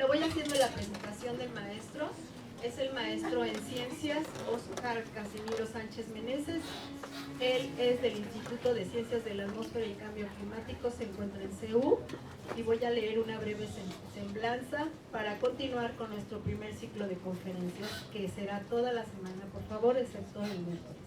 Bueno, voy haciendo la presentación del maestro. Es el maestro en ciencias, Óscar Casimiro Sánchez Meneses. Él es del Instituto de Ciencias de la Atmósfera y Cambio Climático, se encuentra en CEU. Y voy a leer una breve semblanza para continuar con nuestro primer ciclo de conferencias, que será toda la semana, por favor, excepto el miércoles.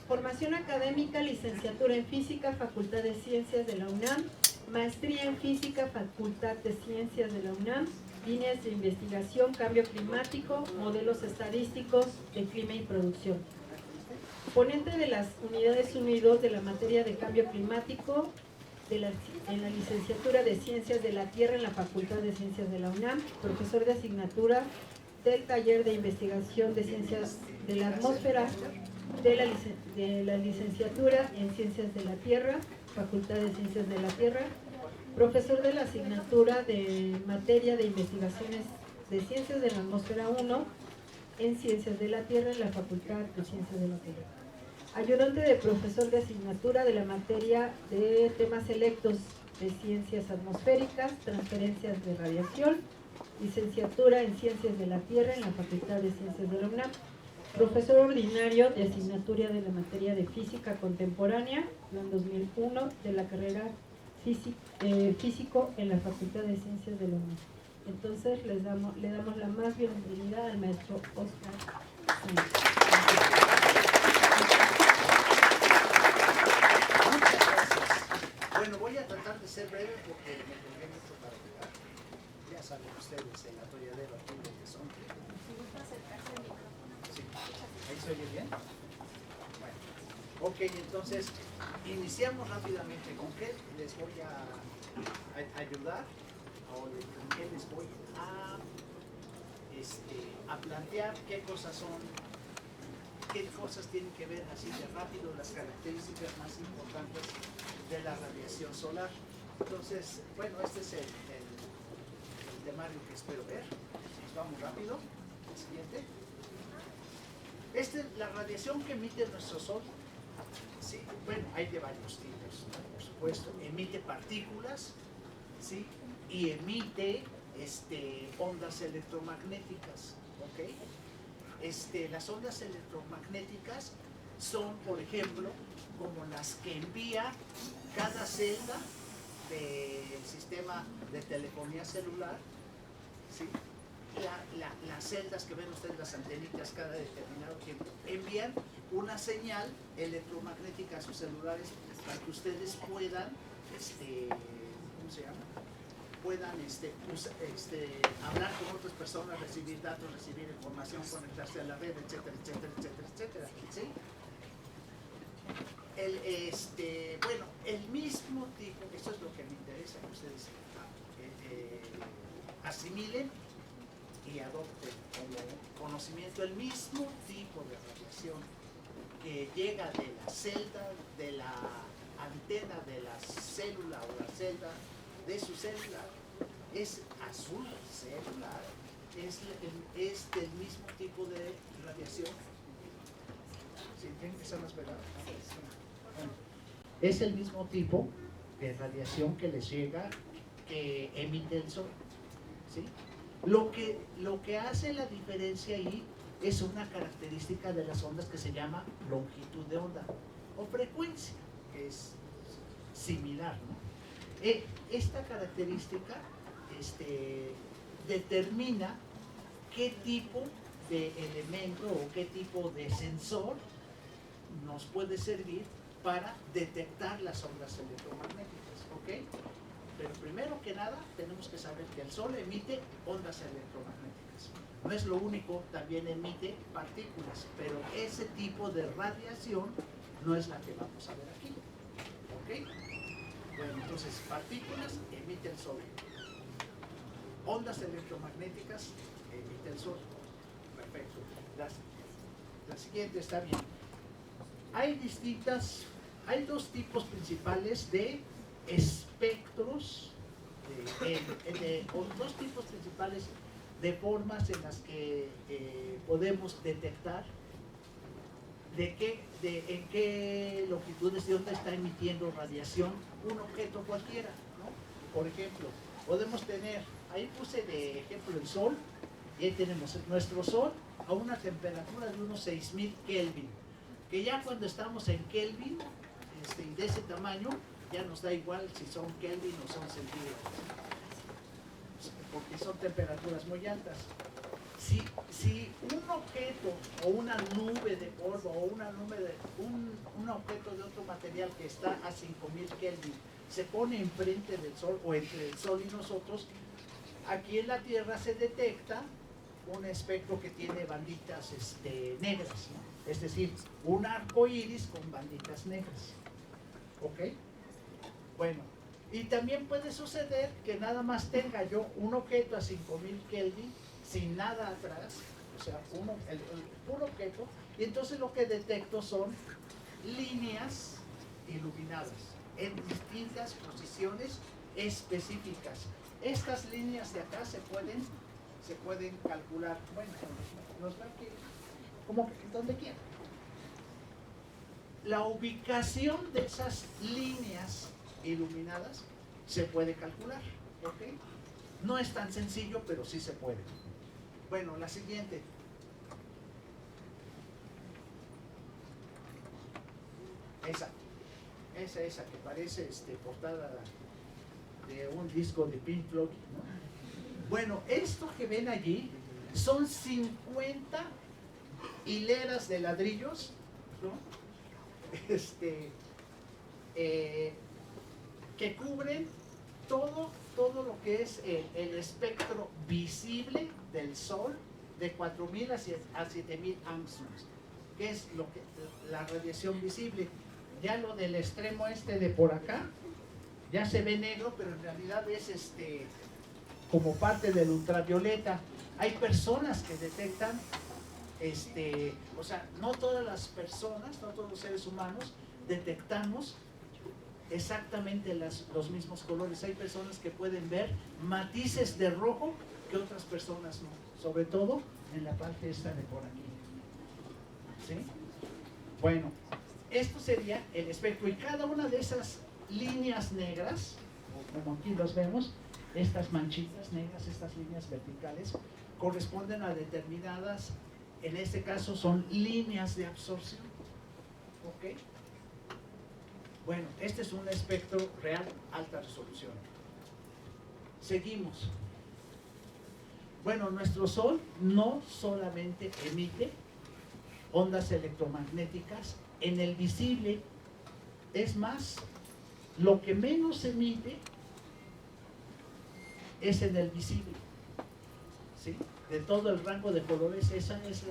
Formación académica, licenciatura en Física, Facultad de Ciencias de la UNAM, maestría en Física, Facultad de Ciencias de la UNAM, líneas de investigación, cambio climático, modelos estadísticos de clima y producción. Ponente de las unidades unidos de la materia de cambio climático en la licenciatura de Ciencias de la Tierra en la Facultad de Ciencias de la UNAM, profesor de asignatura del taller de investigación de Ciencias de la Atmósfera de la licenciatura en Ciencias de la Tierra, Facultad de Ciencias de la Tierra, profesor de la asignatura de materia de investigaciones de Ciencias de la Atmósfera 1 en Ciencias de la Tierra en la Facultad de Ciencias de la Tierra. Ayudante de profesor de asignatura de la materia de temas selectos de Ciencias Atmosféricas, transferencias de radiación, licenciatura en Ciencias de la Tierra en la Facultad de Ciencias de la UNAM, profesor ordinario de asignatura de la materia de Física Contemporánea, plan 2001, de la carrera Físico en la Facultad de Ciencias de la UNAM. Entonces le damos la más bienvenida al maestro Óscar Sánchez. Muchas gracias. Bueno, voy a tratar de ser breve porque me colgué mucho para llegar. Ya saben ustedes el atolladero aquí de que son. Si gusta acercarse al micrófono. Sí. ¿Ahí se oye bien? Bueno. Ok, entonces iniciamos rápidamente. ¿Con qué les voy a ayudar? ¿O con qué les voy a plantear qué cosas son? ¿Qué cosas tienen que ver así de rápido las características más importantes de la radiación solar? Entonces, bueno, este es el temario que espero ver. Nos vamos rápido. El siguiente. Esta es la radiación que emite nuestro Sol. Sí, bueno, hay de varios tipos, ¿no? Por supuesto. Emite partículas, ¿sí? Y emite ondas electromagnéticas, ¿ok? Las ondas electromagnéticas son, por ejemplo, como las que envía cada celda del sistema de telefonía celular, ¿sí? Las celdas que ven ustedes, las antenitas, cada determinado tiempo, envían una señal electromagnética a sus celulares para que ustedes puedan, ¿cómo se llama? Puedan hablar con otras personas, recibir datos, recibir información, conectarse a la red, etcétera, etcétera, etcétera, etcétera, ¿sí? Bueno, el mismo tipo, esto es lo que me interesa que ustedes asimilen y adopten como conocimiento, el mismo tipo de radiación que llega de la celda, de la antena de la célula o la celda de su célula, es azul celular, es del mismo tipo de radiación. ¿Sí? ¿Tienen que ser más pegados? Bueno, es el mismo tipo de radiación que les llega, que emite el Sol, ¿sí? Lo que hace la diferencia ahí es una característica de las ondas que se llama longitud de onda o frecuencia, que es similar, ¿no? Esta característica determina qué tipo de elemento o qué tipo de sensor nos puede servir para detectar las ondas electromagnéticas, ¿ok? Pero primero que nada tenemos que saber que el Sol emite ondas electromagnéticas. No es lo único, también emite partículas, pero ese tipo de radiación no es la que vamos a ver aquí, ¿ok? Bueno, entonces, partículas emite el Sol. Ondas electromagnéticas emite el Sol. Perfecto. La siguiente está bien. Hay dos tipos principales de espectros, o dos tipos principales de formas en las que podemos detectar en qué longitudes de onda está emitiendo radiación un objeto cualquiera, ¿no? Por ejemplo, podemos tener ahí puse de ejemplo el Sol, y ahí tenemos nuestro Sol a una temperatura de unos 6000 Kelvin, que ya cuando estamos en Kelvin, y de ese tamaño, ya nos da igual si son Kelvin o son centígrados, porque son temperaturas muy altas. Si un objeto o una nube de polvo o una nube de un objeto de otro material que está a 5000 Kelvin se pone enfrente del Sol o entre el Sol y nosotros, aquí en la Tierra se detecta un espectro que tiene banditas negras, ¿no? Es decir, un arco iris con banditas negras. ¿Ok? Bueno, y también puede suceder que nada más tenga yo un objeto a 5000 Kelvin sin nada atrás, o sea, el puro objeto, y entonces lo que detecto son líneas iluminadas en distintas posiciones específicas. Estas líneas de acá se pueden calcular, bueno, nos da que, como que donde quiera. La ubicación de esas líneas iluminadas se puede calcular, ¿ok? No es tan sencillo, pero sí se puede. Bueno, la siguiente. Esa que parece portada de un disco de Pink Floyd, ¿no? Bueno, esto que ven allí son 50 hileras de ladrillos, ¿no? Que cubren todo lo que es el espectro visible del Sol de 4000 a 7000 angstroms, que es la radiación visible. Ya lo del extremo de por acá ya se ve negro, pero en realidad es como parte del ultravioleta. Hay personas que detectan o sea, no todas las personas, no todos los seres humanos detectamos exactamente los mismos colores. Hay personas que pueden ver matices de rojo que otras personas no, sobre todo en la parte esta de por aquí. ¿Sí? Bueno, esto sería el espectro, y cada una de esas líneas negras, como aquí los vemos, estas manchitas negras, estas líneas verticales, corresponden a determinadas, en este caso son líneas de absorción. ¿Ok? Bueno, este es un espectro real, alta resolución. Seguimos. Bueno, nuestro Sol no solamente emite ondas electromagnéticas en el visible, es más, lo que menos emite es en el visible, ¿sí? De todo el rango de colores, esa es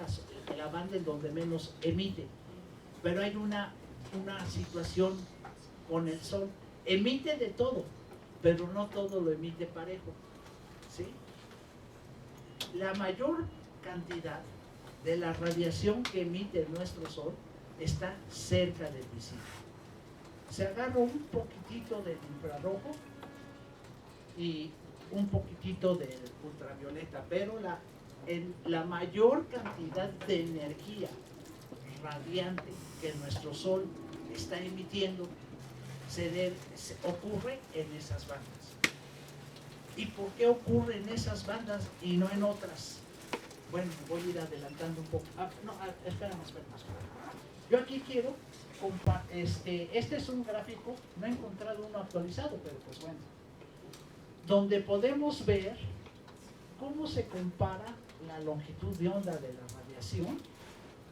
la banda en donde menos emite. Pero hay una situación con el Sol. Emite de todo, pero no todo lo emite parejo, ¿sí? La mayor cantidad de la radiación que emite nuestro Sol está cerca del visible. Se agarra un poquitito del infrarrojo y un poquitito del ultravioleta, pero la mayor cantidad de energía radiante que nuestro Sol está emitiendo ocurre en esas bandas. ¿Y por qué ocurre en esas bandas y no en otras? Bueno, voy a ir adelantando un poco. Espérame. Yo aquí quiero este es un gráfico, no he encontrado uno actualizado, pero pues bueno, donde podemos ver cómo se compara la longitud de onda de la radiación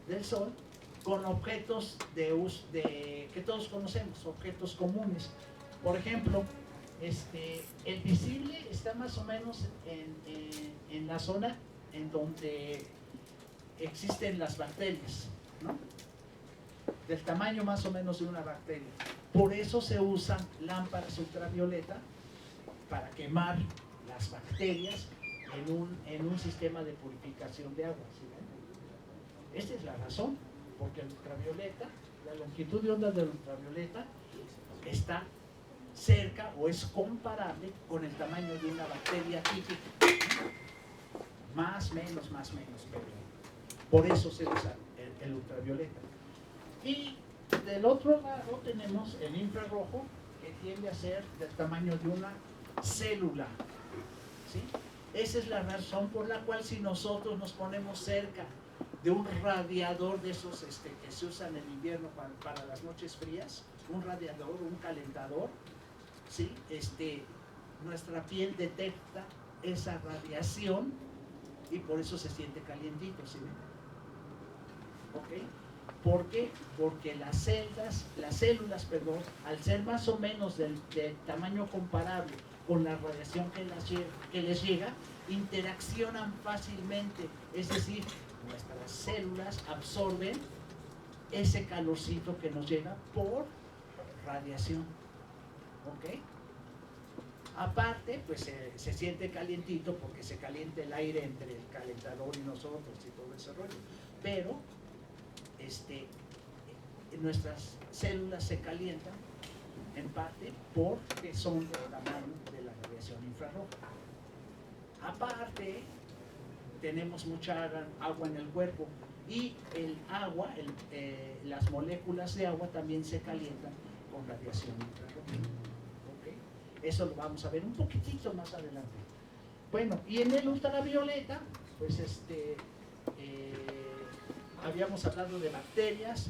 del Sol con objetos que todos conocemos, objetos comunes. Por ejemplo, el visible está más o menos en la zona en donde existen las bacterias, ¿no? Del tamaño más o menos de una bacteria. Por eso se usan lámparas ultravioleta para quemar las bacterias en un sistema de purificación de agua, ¿sí ven? Esta es la razón, porque el ultravioleta, la longitud de onda del ultravioleta está cerca o es comparable con el tamaño de una bacteria típica. Más, menos, pero por eso se usa el ultravioleta. Y del otro lado tenemos el infrarrojo, que tiende a ser del tamaño de una célula. ¿sí? Esa es la razón por la cual si nosotros nos ponemos cerca de un radiador de esos que se usan en invierno para las noches frías, un radiador, un calentador, ¿sí? Nuestra piel detecta esa radiación y por eso se siente calientito, ¿sí ven? ¿Ok? ¿Por qué? Porque las células, al ser más o menos del tamaño comparable con la radiación que les llega, interaccionan fácilmente, es decir, nuestras células absorben ese calorcito que nos llega por radiación, ¿ok? Aparte, pues se siente calientito porque se calienta el aire entre el calentador y nosotros y todo ese rollo, pero nuestras células se calientan en parte porque son del tamaño de la radiación infrarroja. Aparte, tenemos mucha agua en el cuerpo y el agua, las moléculas de agua también se calientan con radiación infrarroja. ¿Okay? Eso lo vamos a ver un poquitito más adelante. Bueno, y en el ultravioleta, pues habíamos hablado de bacterias,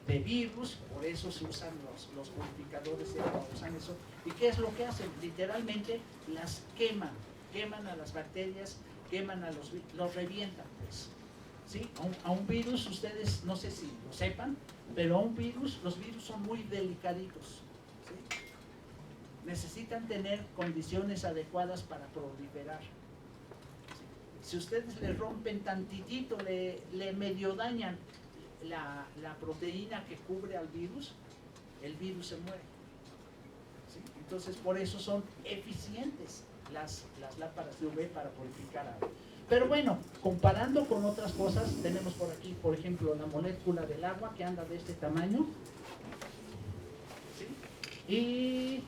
de virus, por eso se usan los purificadores de agua, usan eso. ¿Y qué es lo que hacen? Literalmente las queman a las bacterias, queman a los revientan, pues. ¿Sí? A un virus, ustedes no sé si lo sepan, pero los virus son muy delicaditos, ¿sí? Necesitan tener condiciones adecuadas para proliferar. Si ustedes le rompen tantitito, le medio dañan la proteína que cubre al virus, el virus se muere, ¿sí? Entonces por eso son eficientes las lámparas de UV para purificar agua. Pero bueno, comparando con otras cosas, tenemos por aquí, por ejemplo, la molécula del agua que anda de este tamaño, ¿sí? Y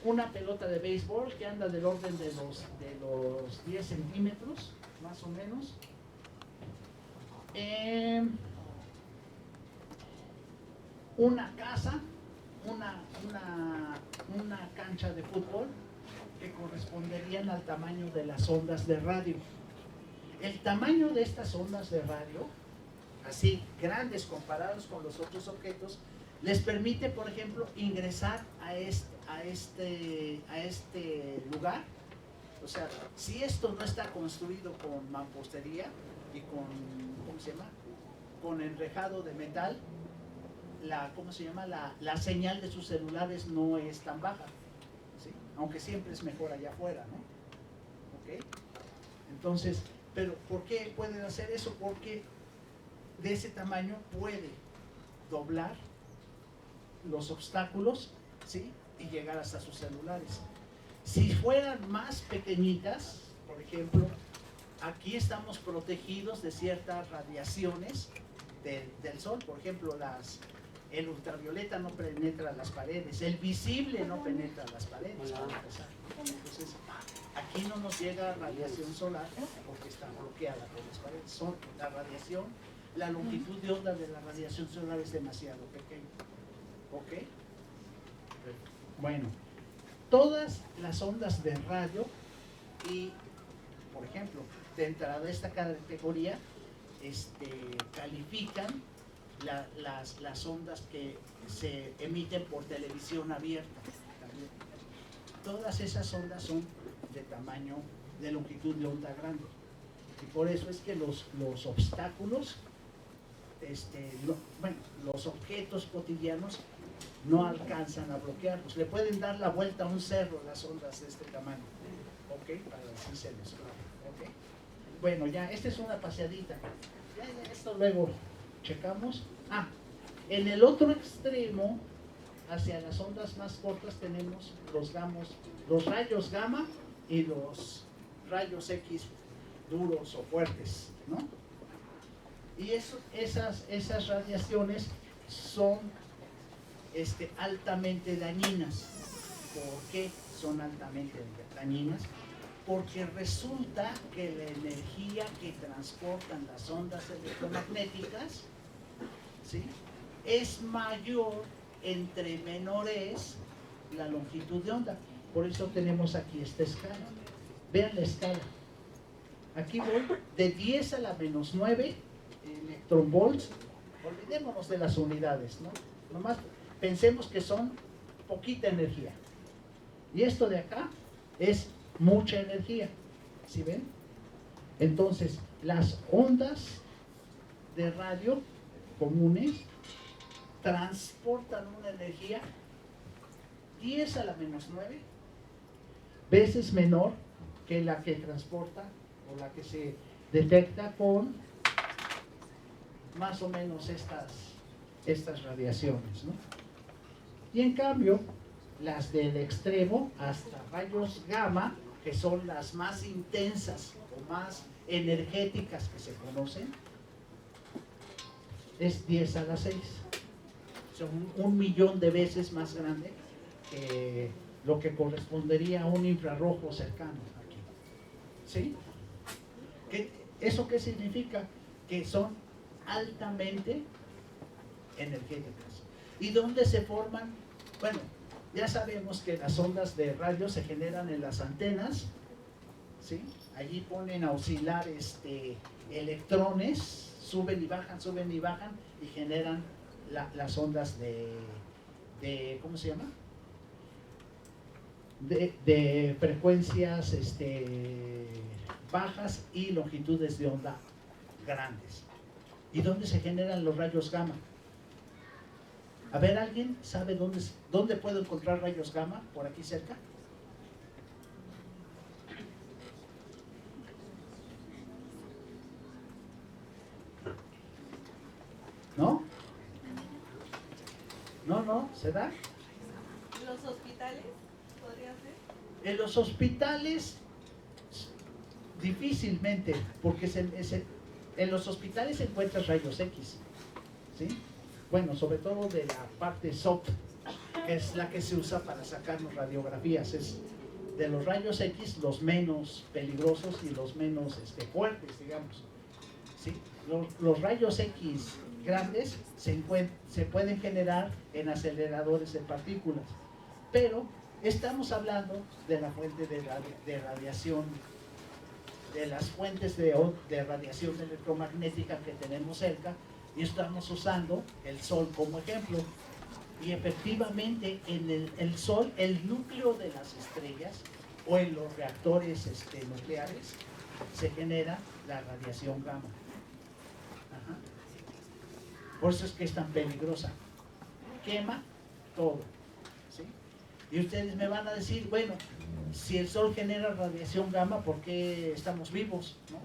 una pelota de béisbol que anda del orden de los 10 centímetros, más o menos. Una casa, una cancha de fútbol que corresponderían al tamaño de las ondas de radio. El tamaño de estas ondas de radio, así grandes comparados con los otros objetos, les permite, por ejemplo, ingresar a este lugar. O sea, si esto no está construido con mampostería y con, ¿cómo se llama? Con enrejado de metal, la señal de sus celulares no es tan baja, ¿sí? Aunque siempre es mejor allá afuera, ¿no? ¿Ok? Entonces, pero ¿por qué pueden hacer eso? Porque de ese tamaño puede doblar los obstáculos, ¿sí? Y llegar hasta sus celulares. Si fueran más pequeñitas, por ejemplo, aquí estamos protegidos de ciertas radiaciones del sol. Por ejemplo, el ultravioleta no penetra las paredes, el visible no penetra las paredes, para empezar. Entonces, aquí no nos llega radiación solar porque está bloqueada por las paredes. La radiación, la longitud de onda de la radiación solar es demasiado pequeña. ¿Ok? Bueno, todas las ondas de radio y, por ejemplo, dentro de esta categoría, califican las ondas que se emiten por televisión abierta. También. Todas esas ondas son de tamaño, de longitud de onda grande. Y por eso es que los obstáculos, los objetos cotidianos no alcanzan a bloquearlos. Le pueden dar la vuelta a un cerro las ondas de este tamaño. ¿Ok? Para decírselos. ¿Ok? Bueno, ya, esta es una paseadita. Ya, esto luego checamos. En el otro extremo, hacia las ondas más cortas, tenemos los rayos gamma y los rayos X duros o fuertes, ¿no? Y esas radiaciones son altamente dañinas. ¿Por qué son altamente dañinas? Porque resulta que la energía que transportan las ondas electromagnéticas, ¿sí?, es mayor entre menor es la longitud de onda. Por eso tenemos aquí esta escala. Vean la escala. Aquí voy de 10 a la menos 9 electronvolts. Olvidémonos de las unidades, ¿no? Nomás pensemos que son poquita energía. Y esto de acá es mucha energía. ¿Sí ven? Entonces, las ondas de radio comunes transportan una energía 10 a la menos 9 veces menor que la que transporta o la que se detecta con más o menos estas radiaciones, ¿no? Y en cambio, las del extremo hasta rayos gamma, que son las más intensas o más energéticas que se conocen, es 10 a la 6. Son 1.000.000 de veces más grande que lo que correspondería a un infrarrojo cercano aquí. ¿Sí? ¿Eso qué significa? Que son altamente energéticas. ¿Y dónde se forman? Bueno, ya sabemos que las ondas de radio se generan en las antenas, ¿sí? Allí ponen a oscilar electrones, suben y bajan y generan las ondas de ¿cómo se llama? De frecuencias bajas y longitudes de onda grandes. ¿Y dónde se generan los rayos gamma? A ver, ¿alguien sabe dónde puedo encontrar rayos gamma? ¿Por aquí cerca? ¿No? No, ¿se da? ¿Los hospitales podría ser? En los hospitales difícilmente, porque en los hospitales encuentras rayos X, ¿sí? Bueno, sobre todo de la parte soft, que es la que se usa para sacarnos radiografías. Es de los rayos X los menos peligrosos y los menos fuertes, digamos, ¿sí? Los rayos X grandes se pueden generar en aceleradores de partículas, pero estamos hablando de la fuente de radiación, de las fuentes de radiación electromagnética que tenemos cerca, y estamos usando el Sol como ejemplo. Y efectivamente en el Sol, el núcleo de las estrellas o en los reactores nucleares se genera la radiación gamma. Ajá. Por eso es que es tan peligrosa. Quema todo, ¿sí? Y ustedes me van a decir, bueno, si el Sol genera radiación gamma, ¿por qué estamos vivos? ¿No?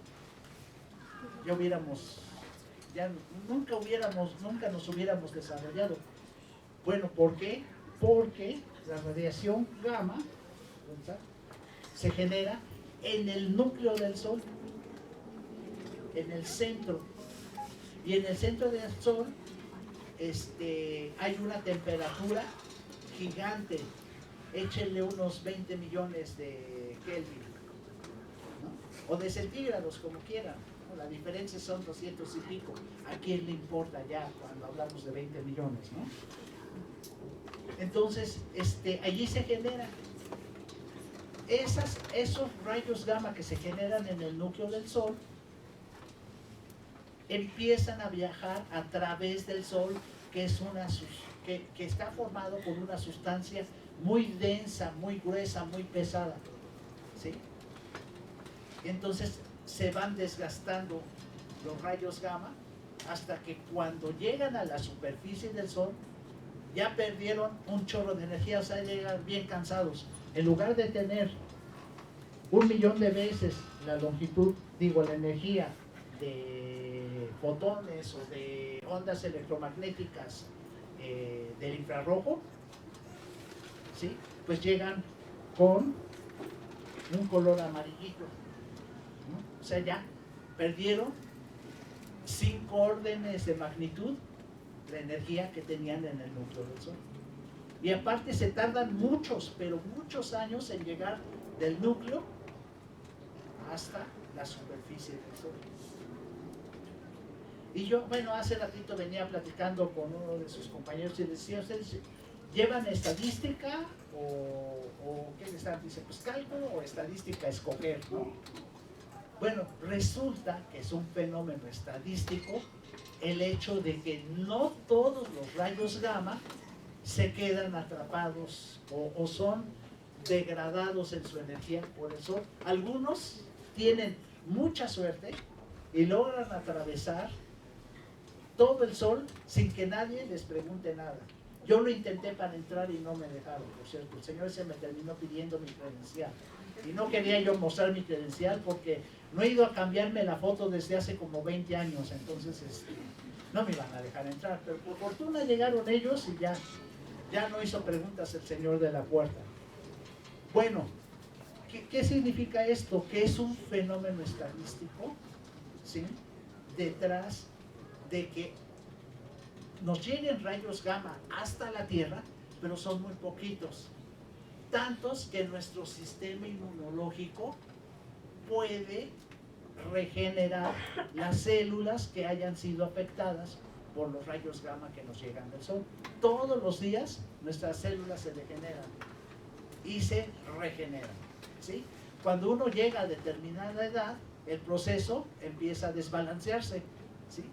Nunca nos hubiéramos desarrollado. Bueno, ¿por qué? Porque la radiación gamma, ¿verdad?, se genera en el núcleo del Sol, en el centro. Y en el centro del Sol hay una temperatura gigante. Échenle unos 20 millones de Kelvin, ¿no? O de centígrados, como quieran, ¿no? La diferencia son 200 y pico. ¿A quién le importa ya cuando hablamos de 20 millones, ¿no? Entonces, allí se generan esos rayos gamma que se generan en el núcleo del Sol, empiezan a viajar a través del Sol, que está formado por una sustancia muy densa, muy gruesa, muy pesada, ¿sí? Entonces se van desgastando los rayos gamma hasta que cuando llegan a la superficie del Sol ya perdieron un chorro de energía, o sea, llegan bien cansados. En lugar de tener 1.000.000 de veces la longitud, la energía de fotones o de ondas electromagnéticas del infrarrojo, ¿sí?, pues llegan con un color amarillito, ¿no? O sea, ya perdieron 5 órdenes de magnitud la energía que tenían en el núcleo del Sol. Y aparte se tardan muchos, pero muchos años en llegar del núcleo hasta la superficie del Sol. Y yo, bueno, hace ratito venía platicando con uno de sus compañeros y decía, ustedes llevan estadística o ¿qué le están? Dice, pues cálculo o estadística, escoger, ¿no? Bueno, resulta que es un fenómeno estadístico el hecho de que no todos los rayos gamma se quedan atrapados o son degradados en su energía por el sol. Algunos tienen mucha suerte y logran atravesar todo el sol sin que nadie les pregunte nada. Yo lo intenté para entrar y no me dejaron, por cierto. El señor se me terminó pidiendo mi credencial. Y no quería yo mostrar mi credencial porque no he ido a cambiarme la foto desde hace como 20 años. Entonces no me iban a dejar entrar. Pero por fortuna llegaron ellos y ya no hizo preguntas el señor de la puerta. Bueno, ¿qué significa esto? Que es un fenómeno estadístico, ¿sí? Detrás de que nos lleguen rayos gamma hasta la Tierra, pero son muy poquitos. Tantos que nuestro sistema inmunológico puede regenerar las células que hayan sido afectadas por los rayos gamma que nos llegan del sol. Todos los días nuestras células se degeneran y se regeneran, ¿sí? Cuando uno llega a determinada edad, el proceso empieza a desbalancearse, ¿sí?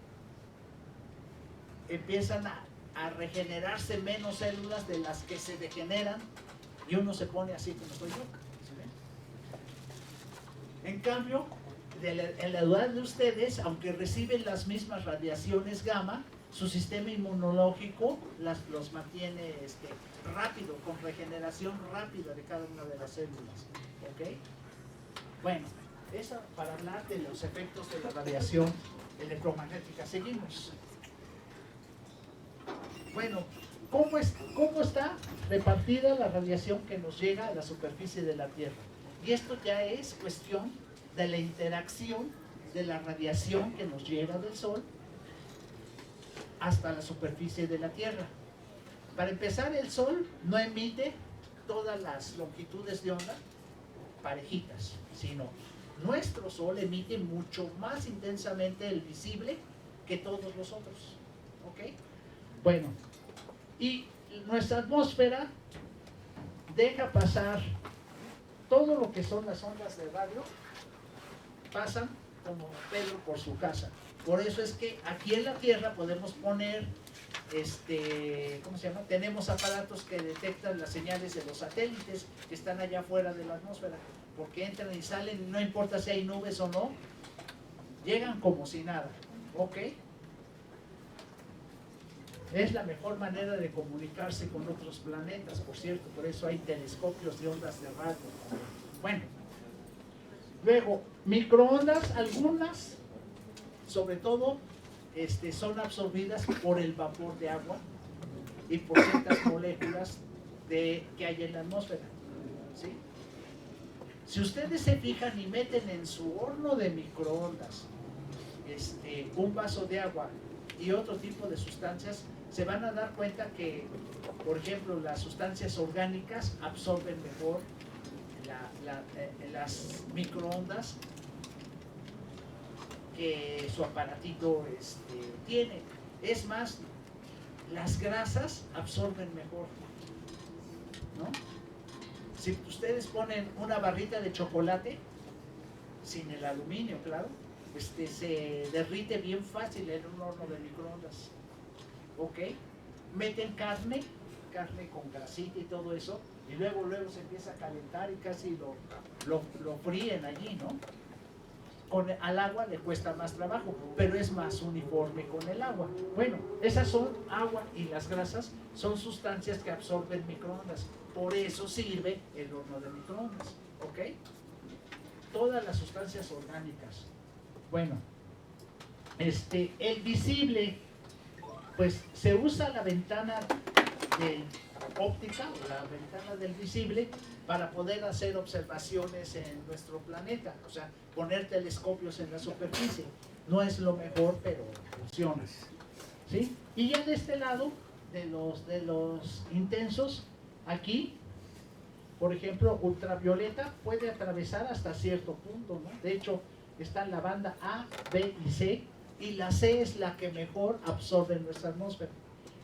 Empiezan a regenerarse menos células de las que se degeneran y uno se pone así como estoy yo, ¿sí ven? En cambio, en la edad de ustedes, aunque reciben las mismas radiaciones gamma, su sistema inmunológico los mantiene rápido, con regeneración rápida de cada una de las células, ¿ok? Bueno, eso para hablar de los efectos de la radiación electromagnética. Seguimos. Bueno, ¿cómo está repartida la radiación que nos llega a la superficie de la Tierra? Y esto ya es cuestión de la interacción de la radiación que nos llega del Sol hasta la superficie de la Tierra. Para empezar, el Sol no emite todas las longitudes de onda parejitas, sino nuestro Sol emite mucho más intensamente el visible que todos los otros, ¿ok? Bueno, y nuestra atmósfera deja pasar todo lo que son las ondas de radio, pasan como Pedro por su casa. Por eso es que aquí en la Tierra podemos poner, ¿cómo se llama? Tenemos aparatos que detectan las señales de los satélites que están allá afuera de la atmósfera, porque entran y salen, no importa si hay nubes o no, llegan como si nada, ¿ok? Es la mejor manera de comunicarse con otros planetas, por cierto, por eso hay telescopios de ondas de radio. Bueno, luego, microondas, algunas, sobre todo, son absorbidas por el vapor de agua y por ciertas moléculas que hay en la atmósfera, ¿sí? Si ustedes se fijan y meten en su horno de microondas un vaso de agua y otro tipo de sustancias, se van a dar cuenta que, por ejemplo, las sustancias orgánicas absorben mejor las microondas que su aparatito tiene. Es más, las grasas absorben mejor, ¿no? Si ustedes ponen una barrita de chocolate, sin el aluminio, claro, se derrite bien fácil en un horno de microondas, ¿ok? Meten carne con grasita y todo eso, y luego se empieza a calentar y casi lo fríen allí, ¿no? Al agua le cuesta más trabajo, pero es más uniforme con el agua. Bueno, esas son agua y las grasas son sustancias que absorben microondas. Por eso sirve el horno de microondas, ¿ok? Todas las sustancias orgánicas. Bueno, el visible, pues se usa la ventana óptica, o la ventana del visible, para poder hacer observaciones en nuestro planeta, o sea, poner telescopios en la superficie. No es lo mejor, pero funciona, ¿sí? Y ya de este lado, de los intensos, aquí, por ejemplo, ultravioleta puede atravesar hasta cierto punto, ¿no? De hecho, está en la banda A, B y C, y la C es la que mejor absorbe nuestra atmósfera.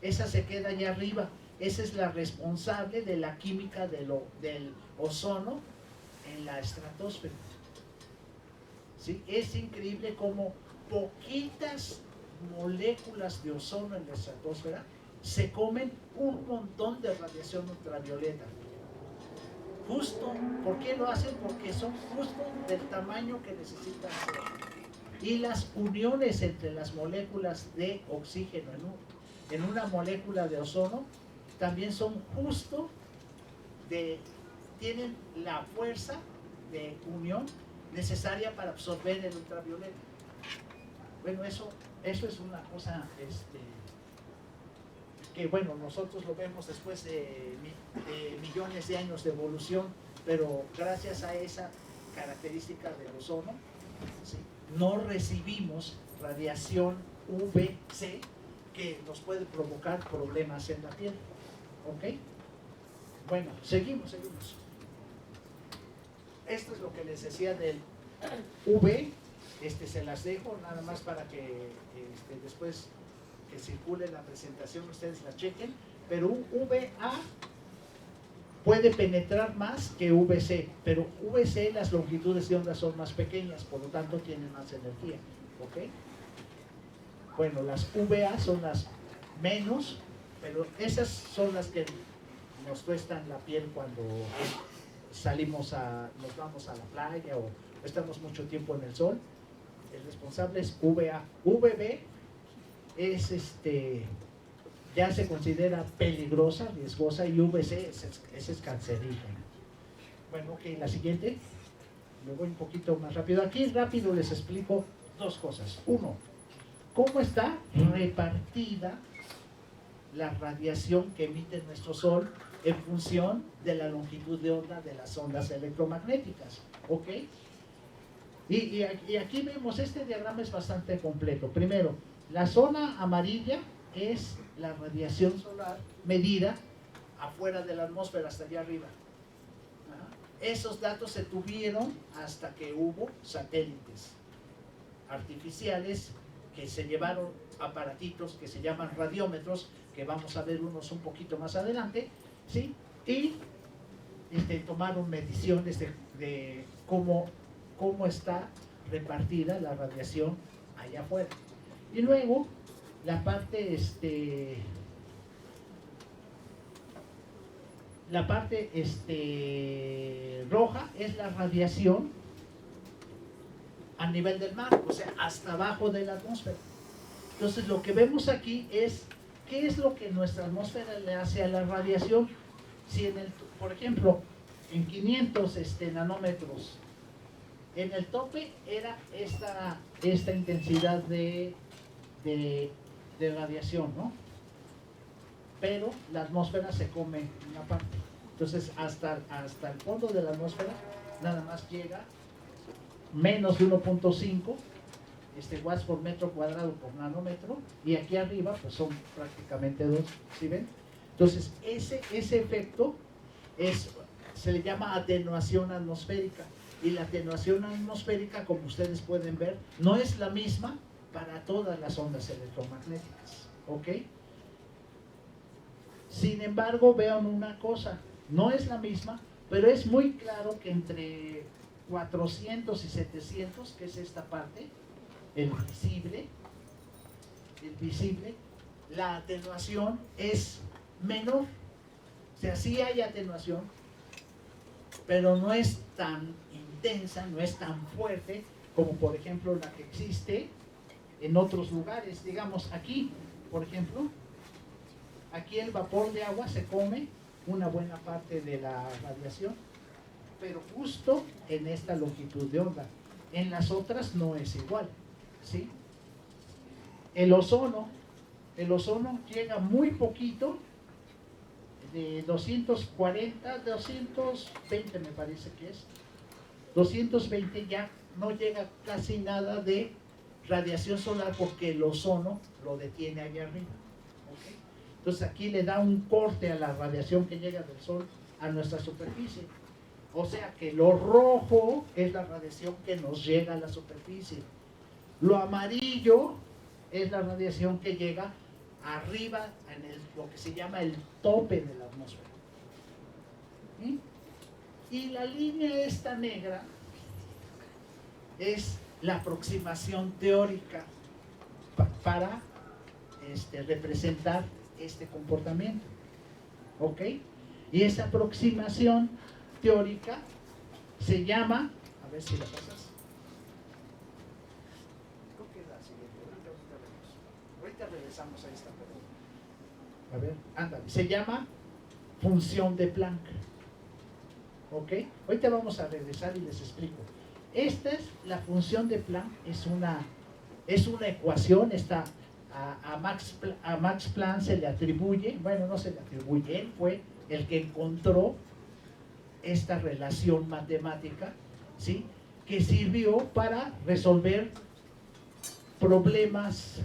Esa se queda allá arriba. esa es la responsable de la química del ozono en la estratosfera. ¿Sí? Es increíble cómo poquitas moléculas de ozono en la estratosfera se comen un montón de radiación ultravioleta. Justo, ¿por qué lo hacen? Porque son justo del tamaño que necesitan ser. Y las uniones entre las moléculas de oxígeno en una molécula de ozono también son justo tienen la fuerza de unión necesaria para absorber el ultravioleta. Bueno, eso es una cosa que bueno, nosotros lo vemos después de millones de años de evolución, pero gracias a esa característica del ozono, ¿sí?, no recibimos radiación UVC que nos puede provocar problemas en la piel. ¿Ok? Bueno, seguimos. Esto es lo que les decía del UV. Se las dejo nada más para que después que circule la presentación ustedes la chequen, pero un VA puede penetrar más que VC, pero VC las longitudes de onda son más pequeñas, por lo tanto tienen más energía. ¿Ok? Bueno, las VA son las menos, pero esas son las que nos cuestan la piel cuando nos vamos a la playa o estamos mucho tiempo en el sol. El responsable es VA. VB es ya se considera peligrosa, riesgosa, y VC es cancerígena. Bueno, ok, la siguiente. Me voy un poquito más rápido. Aquí rápido les explico dos cosas. Uno, cómo está repartida la radiación que emite nuestro Sol en función de la longitud de onda de las ondas electromagnéticas. ¿Ok? Y aquí vemos, este diagrama es bastante completo. Primero, la zona amarilla es la radiación solar medida afuera de la atmósfera, hasta allá arriba. Ajá. Esos datos se tuvieron hasta que hubo satélites artificiales que se llevaron aparatitos que se llaman radiómetros, que vamos a ver unos un poquito más adelante, ¿sí? Y tomaron mediciones de cómo está repartida la radiación allá afuera. Y luego la parte roja es la radiación a nivel del mar, o sea, hasta abajo de la atmósfera. Entonces lo que vemos aquí es qué es lo que nuestra atmósfera le hace a la radiación. Si por ejemplo, en 500 nanómetros, en el tope era esta intensidad de radiación, ¿no? Pero la atmósfera se come una parte. Entonces hasta el fondo de la atmósfera nada más llega menos de 1.5 watts por metro cuadrado por nanómetro, y aquí arriba pues son prácticamente 2, ¿sí ven? Entonces ese efecto se le llama atenuación atmosférica, y la atenuación atmosférica, como ustedes pueden ver, no es la misma para todas las ondas electromagnéticas. ¿Ok? Sin embargo, vean una cosa, no es la misma, pero es muy claro que entre 400 y 700, que es esta parte, el visible, la atenuación es menor. O sea, sí hay atenuación, pero no es tan intensa, no es tan fuerte como por ejemplo la que existe en otros lugares. Digamos aquí, por ejemplo, aquí el vapor de agua se come una buena parte de la radiación, pero justo en esta longitud de onda. En las otras no es igual, ¿sí? El ozono llega muy poquito, de 240, 220 me parece que es, 220 ya no llega casi nada de radiación solar porque el ozono lo detiene allá arriba. ¿Okay? Entonces aquí le da un corte a la radiación que llega del sol a nuestra superficie. O sea que lo rojo es la radiación que nos llega a la superficie. Lo amarillo es la radiación que llega arriba, en lo que se llama el tope de la atmósfera. ¿Sí? Y la línea esta negra es la aproximación teórica para representar este comportamiento. ¿Ok? Y esa aproximación teórica se llama, a ver si la pasas. Creo que es la siguiente. Ahorita regresamos a esta pregunta. A ver, ándale. Se llama función de Planck. ¿Ok? Ahorita vamos a regresar y les explico. Esta es la función de Planck, es una ecuación, está a Max Planck se le atribuye, bueno, no se le atribuye, él fue el que encontró esta relación matemática, ¿sí?, que sirvió para resolver problemas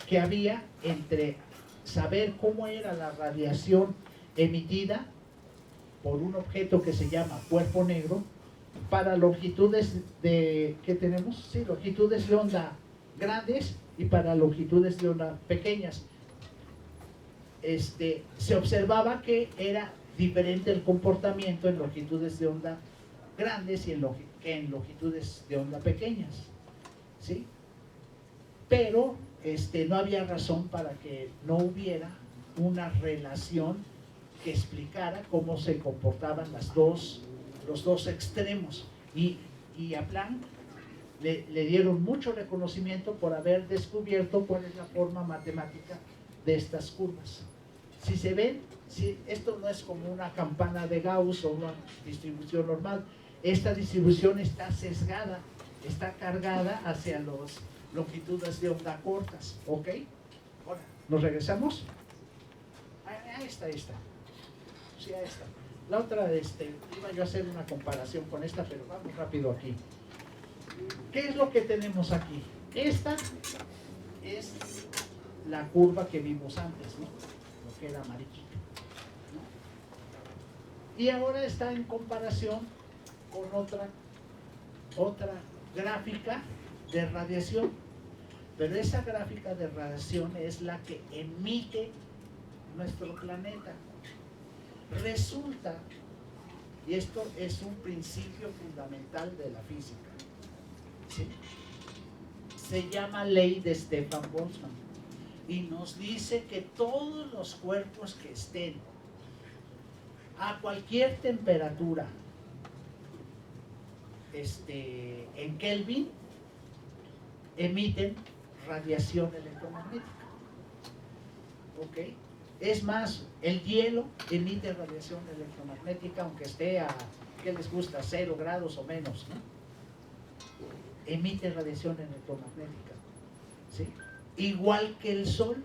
que había entre saber cómo era la radiación emitida por un objeto que se llama cuerpo negro para longitudes de, ¿qué tenemos? Sí, longitudes de onda grandes y para longitudes de onda pequeñas. Se observaba que era diferente el comportamiento en longitudes de onda grandes y en longitudes de onda pequeñas, ¿sí? Pero no había razón para que no hubiera una relación que explicara cómo se comportaban los dos extremos. Y a Planck le dieron mucho reconocimiento por haber descubierto cuál es la forma matemática de estas curvas. Si se ven, esto no es como una campana de Gauss o una distribución normal. Esta distribución está sesgada, está cargada hacia las longitudes de onda cortas. ¿Ok? Ahora, ¿nos regresamos? A esta. Sí, a esta. La otra, iba yo a hacer una comparación con esta, pero vamos rápido aquí. ¿Qué es lo que tenemos aquí? Esta es la curva que vimos antes, ¿no? Lo que era amarillito, ¿no? Y ahora está en comparación con otra gráfica de radiación. Pero esa gráfica de radiación es la que emite nuestro planeta. Resulta, y esto es un principio fundamental de la física, ¿sí?, se llama ley de Stefan Boltzmann y nos dice que todos los cuerpos que estén a cualquier temperatura en Kelvin emiten radiación electromagnética. ¿Ok? Es más, el hielo emite radiación electromagnética aunque esté a, ¿qué les gusta?, 0 grados o menos, ¿no? Emite radiación electromagnética, ¿sí? Igual que el Sol,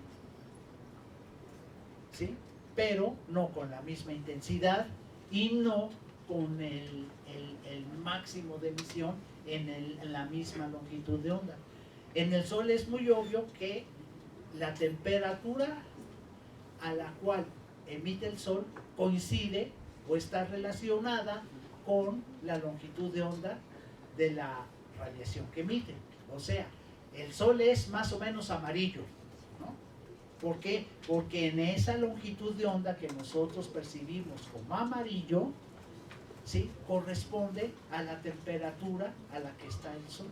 ¿sí? Pero no con la misma intensidad y no con el máximo de emisión en la misma longitud de onda. En el Sol es muy obvio que la temperatura a la cual emite el Sol coincide o está relacionada con la longitud de onda de la radiación que emite. O sea, el Sol es más o menos amarillo, ¿no? ¿Por qué? Porque en esa longitud de onda que nosotros percibimos como amarillo, ¿sí?, corresponde a la temperatura a la que está el Sol.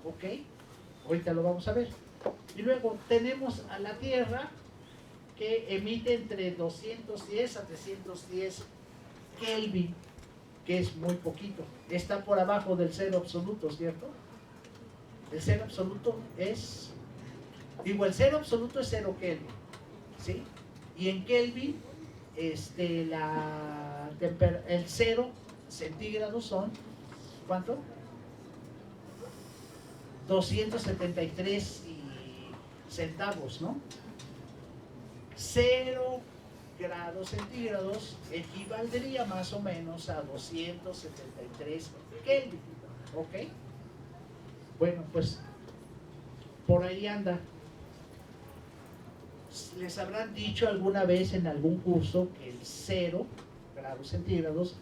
¿Ok? Ahorita lo vamos a ver. Y luego tenemos a la Tierra, que emite entre 210 a 310 Kelvin, que es muy poquito. Está por abajo del cero absoluto, ¿cierto? El cero absoluto es... Digo, el cero absoluto es 0 Kelvin, ¿sí? Y en Kelvin, el 0 centígrados son... ¿Cuánto? 273 centavos, ¿no? 0 grados centígrados equivaldría más o menos a 273 Kelvin, ¿ok? Bueno, pues por ahí anda. Les habrán dicho alguna vez en algún curso que el 0 grados centígrados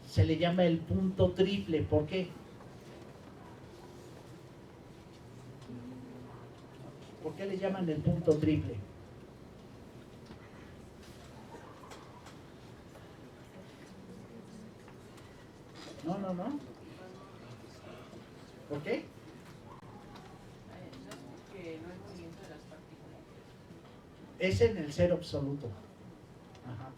se le llama el punto triple. ¿Por qué? ¿Por qué le llaman el punto triple? ¿Ok? Que no hay movimiento de las partículas. Es en el cero absoluto. Ajá.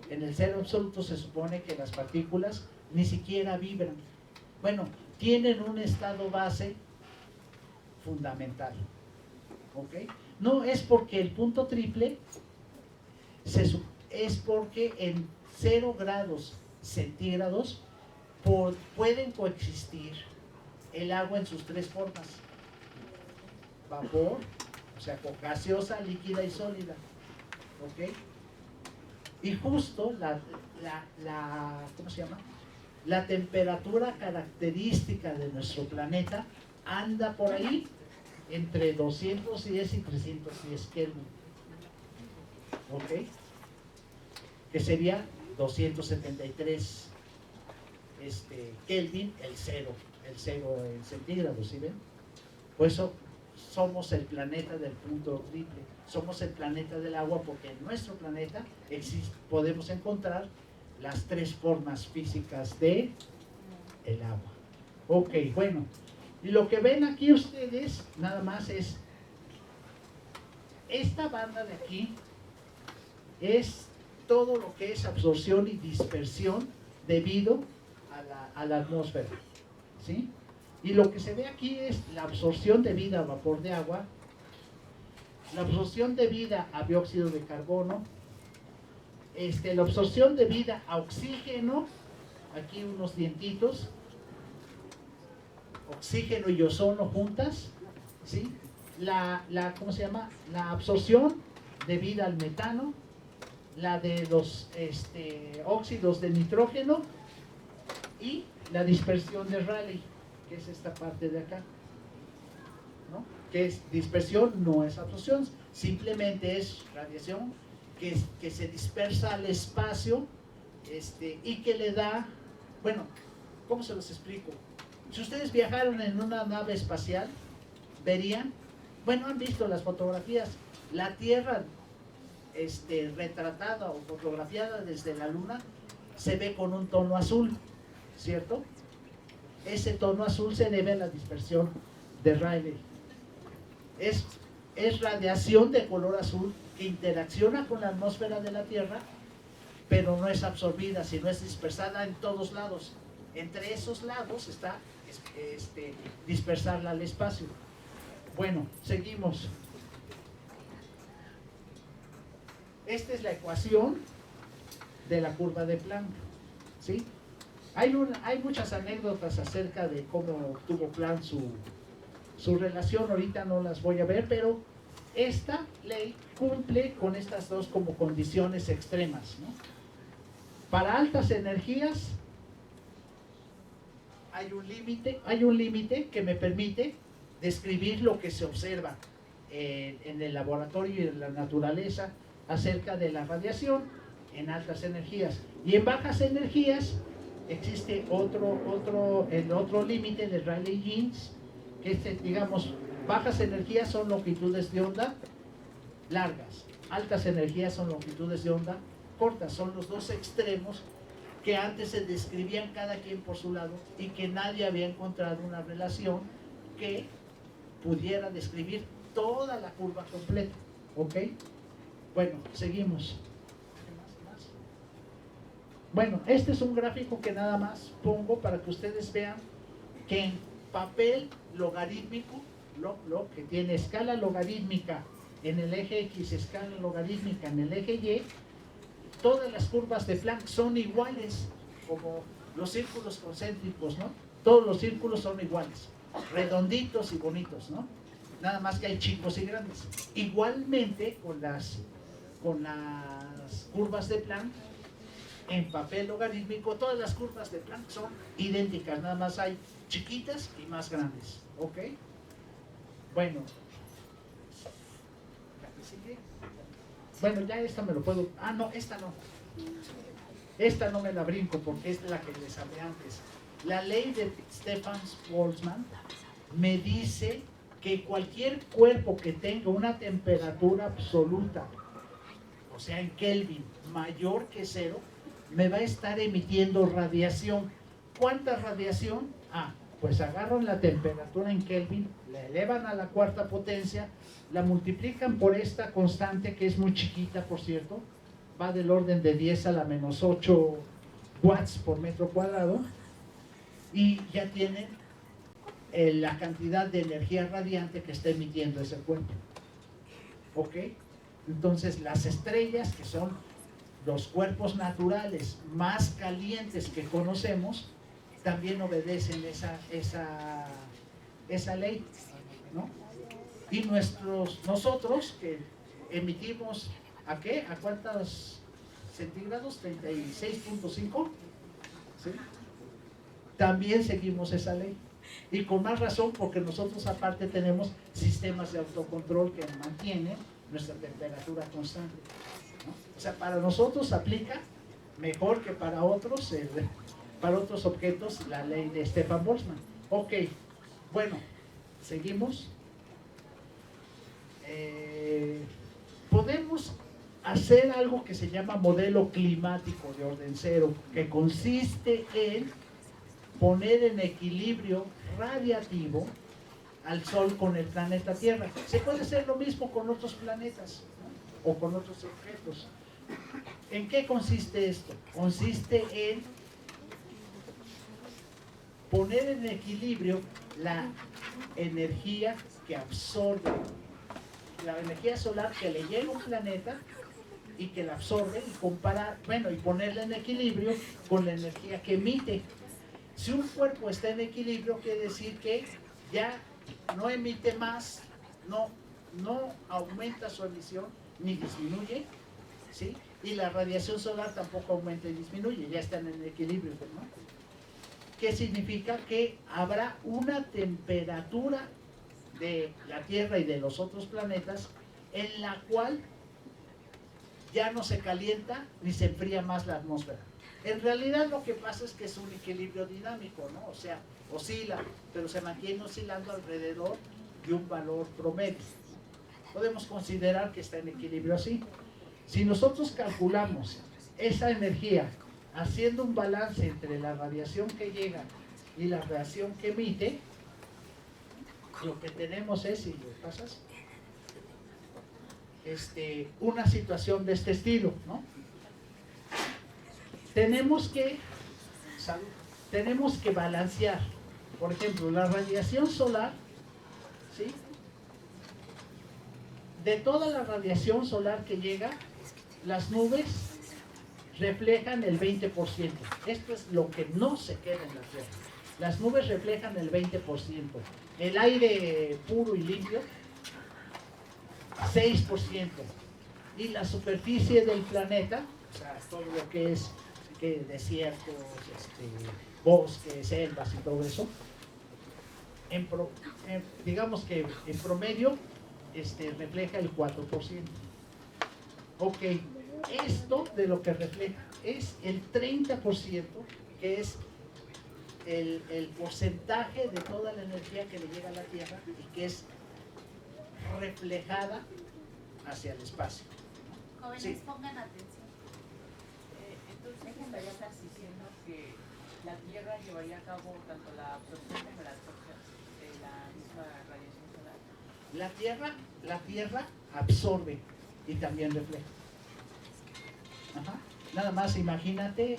En el cero absoluto se supone que las partículas ni siquiera vibran. Bueno, tienen un estado base fundamental. ¿Ok? No es porque el punto triple es porque en 0 grados centígrados pueden coexistir el agua en sus 3 formas: vapor, o sea, gaseosa, líquida y sólida. ¿Ok? Y justo ¿cómo se llama? La temperatura característica de nuestro planeta anda por ahí entre 210 y 310 Kelvin. ¿Ok? Que sería 273 Kelvin, el cero en centígrados, ¿sí ven? Por eso somos el planeta del punto triple, somos el planeta del agua, porque en nuestro planeta podemos encontrar las 3 formas físicas de el agua. Ok, bueno, y lo que ven aquí ustedes nada más es esta banda de aquí, es todo lo que es absorción y dispersión debido a la atmósfera, ¿sí? Y lo que se ve aquí es la absorción debida a vapor de agua, la absorción debida a dióxido de carbono, la absorción debida a oxígeno, aquí unos dientitos, oxígeno y ozono juntas, ¿sí? ¿Cómo se llama? La absorción debida al metano, la de los óxidos de nitrógeno y la dispersión de Rayleigh, que es esta parte de acá, ¿no? Que es dispersión, no es absorción, simplemente es radiación que se dispersa al espacio y que le da, bueno, ¿cómo se los explico? Si ustedes viajaron en una nave espacial, verían, bueno, han visto las fotografías, la Tierra retratada o fotografiada desde la Luna se ve con un tono azul, ¿cierto? Ese tono azul se debe a la dispersión de Rayleigh. Es radiación de color azul que interacciona con la atmósfera de la Tierra, pero no es absorbida, sino es dispersada en todos lados. Entre esos lados está dispersarla al espacio. Bueno, seguimos. Esta es la ecuación de la curva de Planck, ¿sí? Hay muchas anécdotas acerca de cómo tuvo Planck su relación, ahorita no las voy a ver, pero esta ley cumple con estas dos como condiciones extremas, ¿no? Para altas energías hay un límite que me permite describir lo que se observa en el laboratorio y en la naturaleza acerca de la radiación en altas energías. Y en bajas energías existe el otro límite de Rayleigh-Jeans, que digamos, bajas energías son longitudes de onda largas, altas energías son longitudes de onda cortas, son los dos extremos que antes se describían cada quien por su lado y que nadie había encontrado una relación que pudiera describir toda la curva completa, ¿ok? Bueno, seguimos. Bueno, este es un gráfico que nada más pongo para que ustedes vean que en papel logarítmico, que tiene escala logarítmica en el eje X, escala logarítmica en el eje Y, todas las curvas de Planck son iguales, como los círculos concéntricos, ¿no? Todos los círculos son iguales, redonditos y bonitos, ¿no? Nada más que hay chicos y grandes. Igualmente con las curvas de Planck, en papel logarítmico, todas las curvas de Planck son idénticas, nada más hay chiquitas y más grandes, ¿ok? Bueno, ya esta me lo puedo, no, esta no me la brinco porque es la que les hablé antes. La ley de Stefan-Boltzmann me dice que cualquier cuerpo que tenga una temperatura absoluta, o sea en Kelvin, mayor que 0, me va a estar emitiendo radiación. ¿Cuánta radiación? Pues agarran la temperatura en Kelvin, la elevan a la cuarta potencia, la multiplican por esta constante que es muy chiquita, por cierto, va del orden de 10 a la menos 8 watts por metro cuadrado, y ya tienen la cantidad de energía radiante que está emitiendo ese cuerpo. ¿Ok? Entonces las estrellas, que son los cuerpos naturales más calientes que conocemos, también obedecen esa ley, ¿no? Y nosotros que emitimos, ¿a qué? ¿A cuántos centígrados? 36.5, ¿sí? También seguimos esa ley. Y con más razón, porque nosotros aparte tenemos sistemas de autocontrol que mantienen nuestra temperatura constante, ¿no? O sea, para nosotros aplica mejor que para otros objetos la ley de Stefan Boltzmann. Ok, bueno, seguimos. Podemos hacer algo que se llama modelo climático de orden cero, que consiste en poner en equilibrio radiativo al Sol con el planeta Tierra. Se puede hacer lo mismo con otros planetas, ¿no? O con otros objetos. ¿En qué consiste esto? Consiste en poner en equilibrio la energía que absorbe, la energía solar que le llega a un planeta y que la absorbe, y comparar, y ponerla en equilibrio con la energía que emite. Si un cuerpo está en equilibrio, quiere decir que ya no emite más, no aumenta su emisión ni disminuye, ¿sí? Y la radiación solar tampoco aumenta y disminuye, ya están en equilibrio, ¿no? ¿Qué significa? Que habrá una temperatura de la Tierra y de los otros planetas en la cual ya no se calienta ni se enfría más la atmósfera. En realidad lo que pasa es que es un equilibrio dinámico, ¿no? O sea, oscila, pero se mantiene oscilando alrededor de un valor promedio. Podemos considerar que está en equilibrio así. Si nosotros calculamos esa energía haciendo un balance entre la radiación que llega y la radiación que emite, lo que tenemos es, si lo pasas, una situación de este estilo, ¿no? Tenemos que balancear, por ejemplo, la radiación solar, ¿sí? De toda la radiación solar que llega, las nubes reflejan el 20%. Esto es lo que no se queda en la Tierra. Las nubes reflejan el 20%. El aire puro y limpio, 6%. Y la superficie del planeta, o sea, todo lo que es desiertos, bosques, selvas y todo eso, digamos que en promedio refleja el 4%. Ok, esto de lo que refleja es el 30%, que es el porcentaje de toda la energía que le llega a la Tierra y que es reflejada hacia el espacio. Jóvenes, Sí. pongan atención. Entonces estarías diciendo que la Tierra llevaría a cabo tanto la absorción como la absorción de la misma radiación solar. La Tierra absorbe y también refleja. Ajá. Nada más imagínate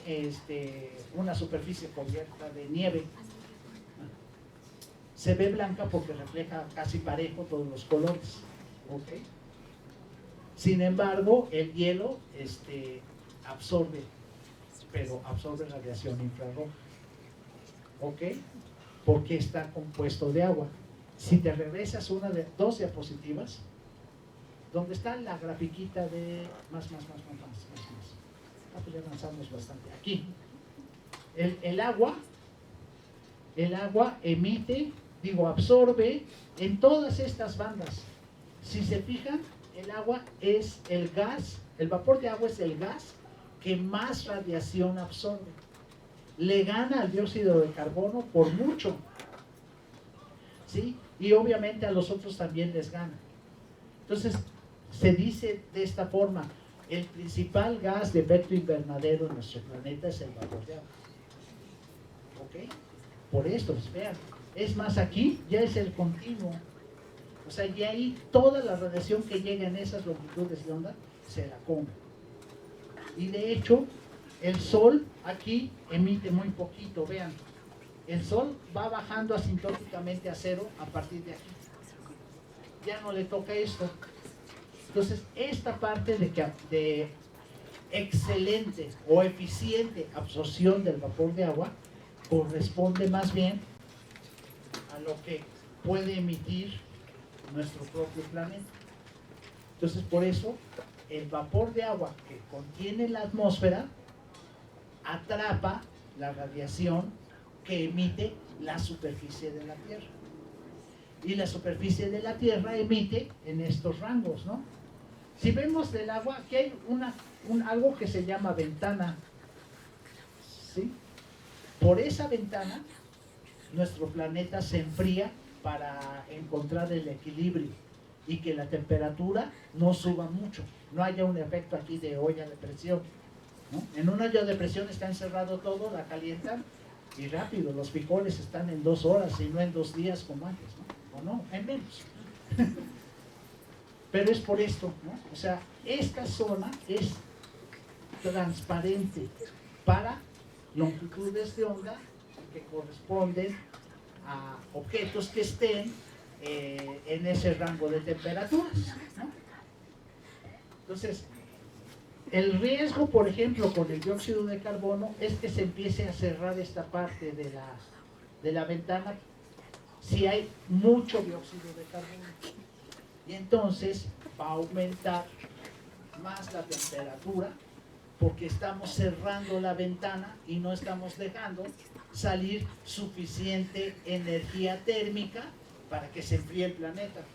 una superficie cubierta de nieve. Se ve blanca porque refleja casi parejo todos los colores. ¿Okay? Sin embargo, el hielo absorbe, pero absorbe radiación infrarroja. ¿Ok? Porque está compuesto de agua. Si te regresas dos diapositivas, donde está la grafiquita de más. Pues ya avanzamos bastante. Aquí. El agua emite, absorbe en todas estas bandas. Si se fijan, el agua es el gas, el vapor de agua es el gas que más radiación absorbe. Le gana al dióxido de carbono por mucho, ¿sí? Y obviamente a los otros también les gana. Entonces, se dice de esta forma: el principal gas de efecto invernadero en nuestro planeta es el vapor de agua. ¿ok? Por esto, pues, vean, es más, aquí ya es el continuo, o sea, ya ahí toda la radiación que llega en esas longitudes de onda se la come. Y de hecho, el Sol aquí emite muy poquito, vean, el Sol va bajando asintóticamente a cero a partir de aquí. Ya no le toca esto. Entonces, esta parte de excelente o eficiente absorción del vapor de agua corresponde más bien a lo que puede emitir nuestro propio planeta. Entonces, por eso, el vapor de agua que contiene la atmósfera atrapa la radiación que emite la superficie de la Tierra. Y la superficie de la Tierra emite en estos rangos, ¿no? Si vemos del agua, aquí hay algo que se llama ventana, ¿sí? Por esa ventana, nuestro planeta se enfría para encontrar el equilibrio y que la temperatura no suba mucho, no haya un efecto aquí de olla de presión, ¿no? En una olla de presión está encerrado todo, la calientan y rápido, los frijoles están en 2 horas y no en 2 días como antes, ¿no? O no, en menos. Pero es por esto, ¿no? O sea, esta zona es transparente para longitudes de onda que corresponden a objetos que estén en ese rango de temperaturas, ¿no? Entonces, el riesgo, por ejemplo, con el dióxido de carbono es que se empiece a cerrar esta parte de la ventana si hay mucho dióxido de carbono. Y entonces va a aumentar más la temperatura porque estamos cerrando la ventana y no estamos dejando salir suficiente energía térmica para que se enfríe el planeta, ¿no?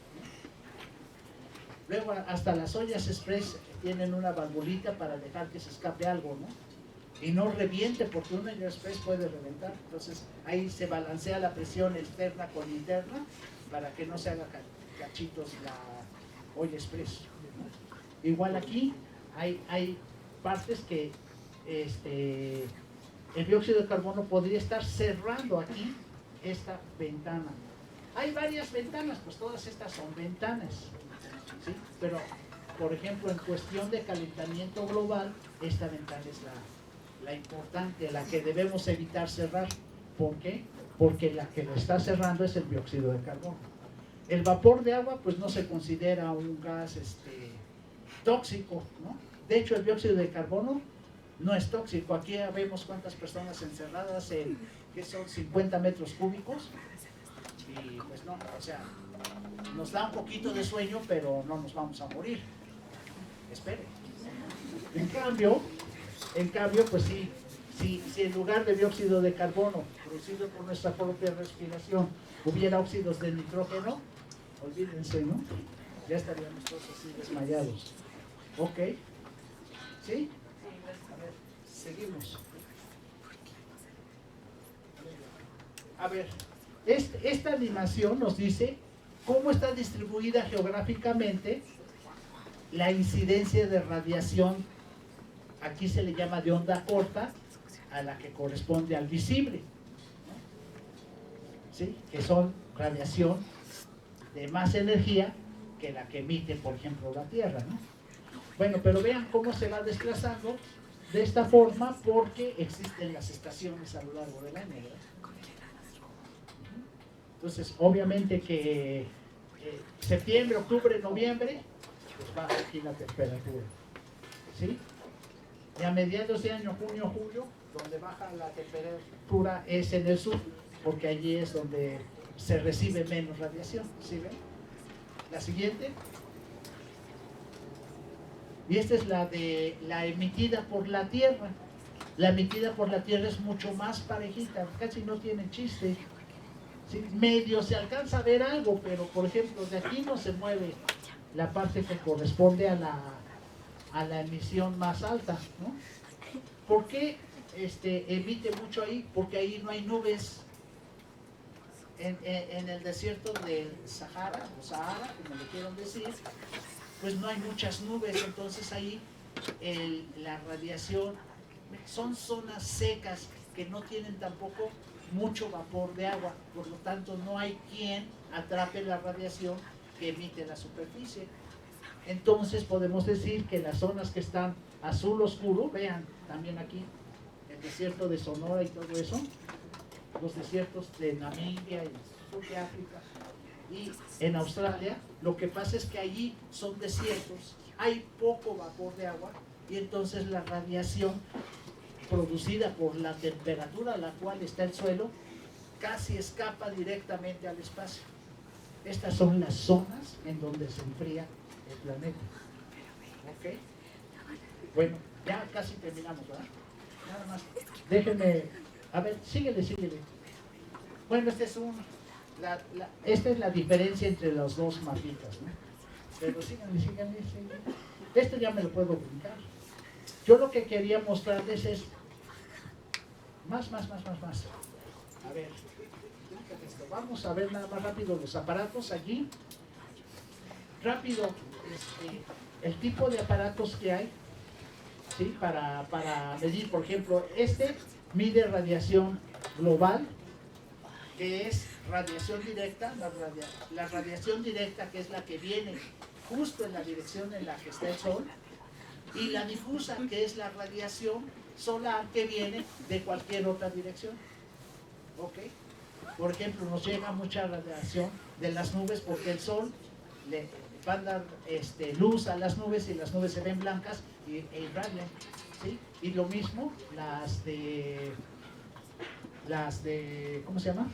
Luego hasta las ollas express tienen una valvulita para dejar que se escape algo, ¿no? Y no reviente, porque una olla express puede reventar. Entonces ahí se balancea la presión externa con interna para que no se haga cachitos la olla express, ¿no? Igual aquí hay partes que el dióxido de carbono podría estar cerrando aquí esta ventana. Hay varias ventanas, pues todas estas son ventanas, ¿sí? Pero, por ejemplo, en cuestión de calentamiento global, esta ventana es la importante, la que debemos evitar cerrar. ¿Por qué? Porque la que lo está cerrando es el dióxido de carbono. El vapor de agua, pues no se considera un gas tóxico, ¿no? De hecho, el dióxido de carbono no es tóxico. Aquí vemos cuántas personas encerradas en, que son 50 metros cúbicos, y pues no, o sea, nos da un poquito de sueño, pero no nos vamos a morir. Espere. En cambio, pues sí, si en lugar de dióxido de carbono producido por nuestra propia respiración hubiera óxidos de nitrógeno, olvídense, ¿no? Ya estaríamos todos así desmayados. ¿Ok? ¿Sí? A ver, seguimos. A ver, esta animación nos dice cómo está distribuida geográficamente la incidencia de radiación. Aquí se le llama de onda corta a la que corresponde al visible, ¿no? ¿Sí? Que son radiación de más energía que la que emite, por ejemplo, la Tierra, ¿no? Bueno, pero vean cómo se va desplazando de esta forma porque existen las estaciones a lo largo del año, ¿verdad? Entonces, obviamente que septiembre, octubre, noviembre, pues baja aquí la temperatura, ¿sí? Y a mediados de año, junio, julio, donde baja la temperatura es en el sur, porque allí es donde se recibe menos radiación, ¿sí ven? La siguiente. Y esta es la emitida por la Tierra. La emitida por la Tierra es mucho más parejita, casi no tiene chiste. ¿Sí? Medio se alcanza a ver algo, pero por ejemplo, de aquí no se mueve la parte que corresponde a la emisión más alta, ¿no? ¿Por qué emite mucho ahí? Porque ahí no hay nubes. En el desierto del Sahara, o Sahara, como le quieran decir, pues no hay muchas nubes, entonces ahí la radiación, son zonas secas que no tienen tampoco mucho vapor de agua, por lo tanto no hay quien atrape la radiación que emite la superficie. Entonces podemos decir que las zonas que están azul oscuro, vean también aquí, el desierto de Sonora y todo eso, los desiertos de Namibia y sur de África y en Australia, lo que pasa es que allí son desiertos, hay poco vapor de agua y entonces la radiación producida por la temperatura a la cual está el suelo casi escapa directamente al espacio. Estas son las zonas en donde se enfría el planeta. ¿Ok? Bueno, ya casi terminamos, ¿verdad? Nada más. Déjenme, a ver, síguele. Bueno, esta es la diferencia entre los dos mapitas, ¿no? Pero síganle. Esto ya me lo puedo brincar. Yo lo que quería mostrarles es más. A ver, vamos a ver nada más rápido los aparatos allí. Rápido, el tipo de aparatos que hay, ¿sí? Para medir, por ejemplo, mide radiación global, que es radiación directa, la radiación directa, que es la que viene justo en la dirección en la que está el Sol, y la difusa, que es la radiación solar que viene de cualquier otra dirección. ¿Ok? Por ejemplo, nos llega mucha radiación de las nubes porque el Sol le va a dar luz a las nubes y las nubes se ven blancas e irradian, ¿sí? Y lo mismo las de ¿cómo se llama?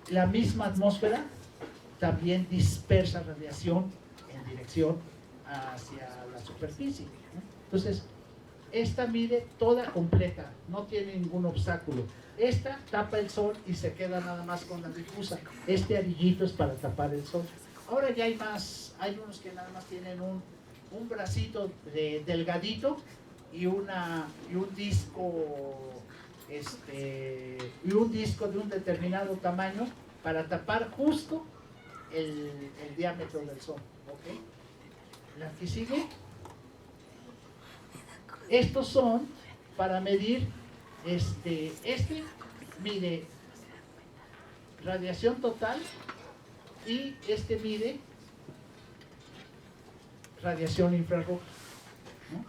La misma atmósfera también dispersa radiación en dirección hacia la superficie, ¿no? Entonces, esta mide toda completa, no tiene ningún obstáculo. Esta tapa el sol y se queda nada más con la difusa. Este arillito es para tapar el sol. Ahora ya hay más, hay unos que nada más tienen un bracito delgadito y un disco de un determinado tamaño para tapar justo el diámetro del sol. ¿Ok? ¿La que sigue? Estos son para medir, mide radiación total y mide radiación infrarroja, ¿no?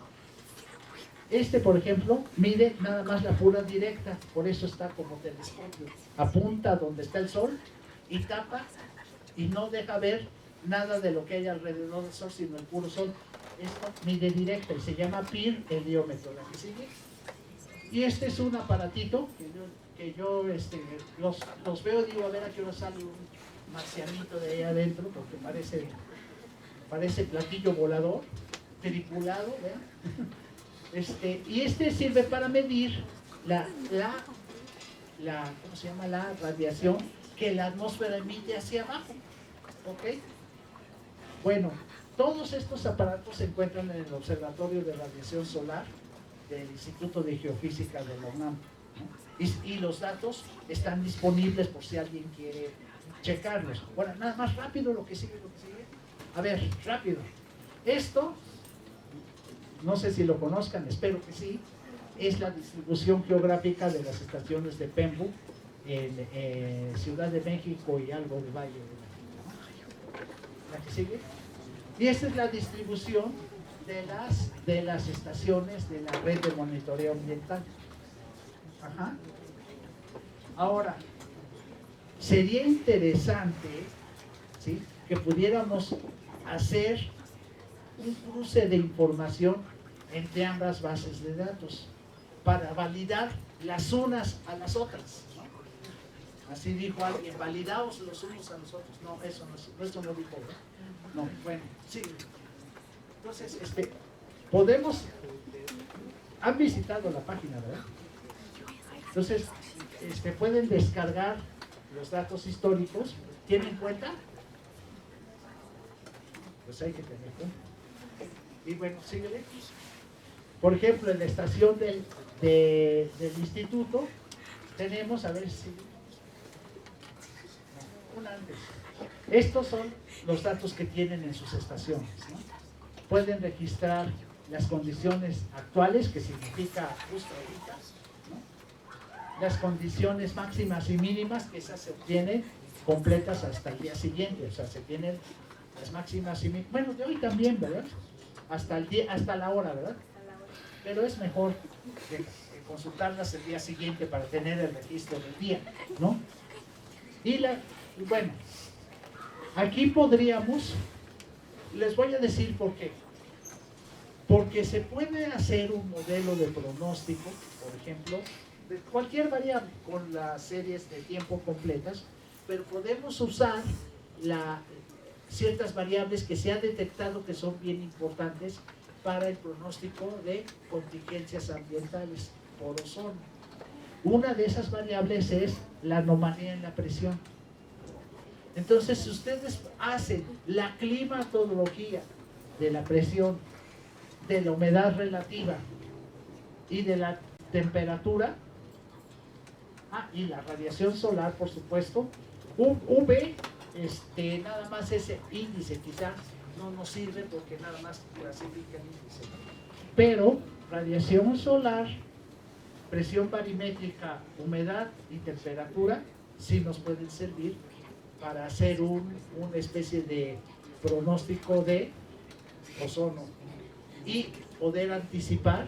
Por ejemplo, mide nada más la pura directa, por eso está como telescopio. Apunta donde está el sol y tapa y no deja ver nada de lo que hay alrededor del sol, sino el puro sol. Esto mide directa y se llama PIR heliómetro. ¿La que sigue? Y este es un aparatito que yo los veo, digo, a ver a qué hora sale un marcianito de ahí adentro, porque parece platillo volador, tripulado, ¿vean? Y sirve para medir ¿cómo se llama? La radiación que la atmósfera emite hacia abajo. ¿Ok? Bueno, todos estos aparatos se encuentran en el Observatorio de Radiación Solar del Instituto de Geofísica de la UNAM, ¿no? Y los datos están disponibles por si alguien quiere checarlos. Bueno, nada más rápido lo que sigue. A ver, rápido. Esto, no sé si lo conozcan, espero que sí, es la distribución geográfica de las estaciones de Pembu en Ciudad de México y algo de Valle de México, ¿no? ¿La que sigue? Y esta es la distribución de las estaciones de la red de monitoreo ambiental. Ajá. Ahora, sería interesante, ¿sí?, que pudiéramos hacer un cruce de información entre ambas bases de datos para validar las unas a las otras, ¿no? Así dijo alguien, validaos los unos a los otros. No, eso no dijo, ¿no? No, bueno, sí. Entonces, han visitado la página, ¿verdad? Entonces, pueden descargar los datos históricos. ¿Tienen cuenta? Pues hay que tener cuenta. Y bueno, síguele. Por ejemplo, en la estación del instituto tenemos, a ver si... una antes. Estos son los datos que tienen en sus estaciones, ¿no? Pueden registrar las condiciones actuales, que significa justo ahorita, ¿no? las condiciones máximas y mínimas, que esas se obtienen completas hasta el día siguiente, o sea, se tienen las máximas y mínimas, bueno, de hoy también, ¿verdad? Hasta el día, hasta la hora, ¿verdad? Pero es mejor que consultarlas el día siguiente para tener el registro del día, ¿no? Y bueno, aquí podríamos, les voy a decir por qué. Porque se puede hacer un modelo de pronóstico, por ejemplo, de cualquier variable con las series de tiempo completas, pero podemos usar ciertas variables que se ha detectado que son bien importantes para el pronóstico de contingencias ambientales por ozono. Una de esas variables es la anomalía en la presión. Entonces, si ustedes hacen la climatología de la presión, de la humedad relativa y de la temperatura, y la radiación solar, por supuesto, UV, nada más ese índice quizás no nos sirve porque nada más clasifica el índice, pero radiación solar, presión barimétrica, humedad y temperatura sí nos pueden servir para hacer una especie de pronóstico de ozono y poder anticipar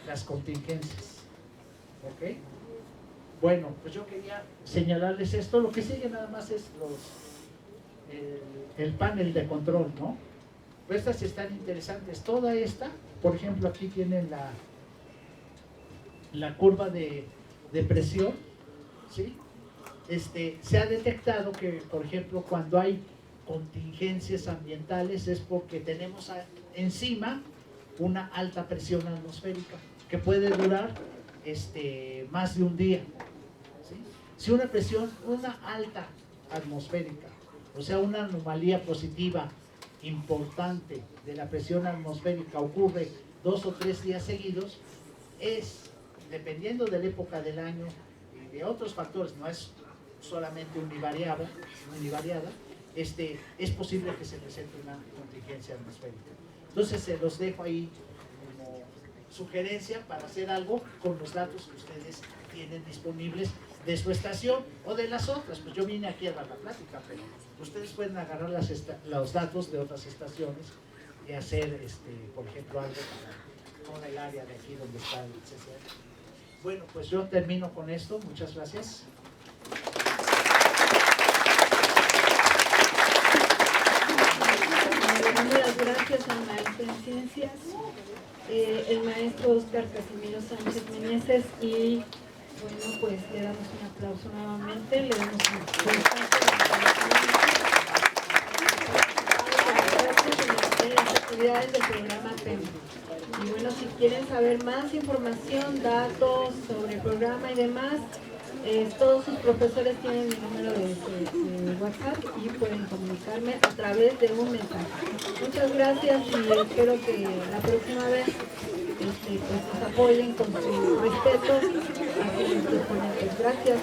las contingencias. ¿Ok? Bueno, pues yo quería señalarles esto. Lo que sigue nada más es el panel de control, ¿no? Pues estas están interesantes. Toda esta, por ejemplo, aquí tienen la curva de presión, ¿sí? Se ha detectado que, por ejemplo, cuando hay contingencias ambientales es porque tenemos encima una alta presión atmosférica que puede durar más de un día, ¿sí? Si una alta atmosférica, o sea, una anomalía positiva importante de la presión atmosférica ocurre 2 o 3 días seguidos, dependiendo de la época del año y de otros factores, no es solamente univariada, es posible que se presente una contingencia atmosférica. Entonces se los dejo ahí como sugerencia para hacer algo con los datos que ustedes tienen disponibles de su estación o de las otras. Pues yo vine aquí a dar la plática, pero ustedes pueden agarrar los datos de otras estaciones y hacer, por ejemplo, algo con el área de aquí donde está el CCR. Bueno, pues yo termino con esto. Muchas gracias. Muchas gracias al maestro en ciencias, el maestro Óscar Casimiro Sánchez Meneses, y bueno, pues le damos un aplauso nuevamente, le damos un en las actividades del programa TEM. Y bueno, si quieren saber más información, datos sobre el programa y demás, todos sus profesores tienen mi número de WhatsApp y pueden comunicarme a través de un mensaje. Muchas gracias y espero que la próxima vez pues nos apoyen con su respeto a sus ponentes. Gracias.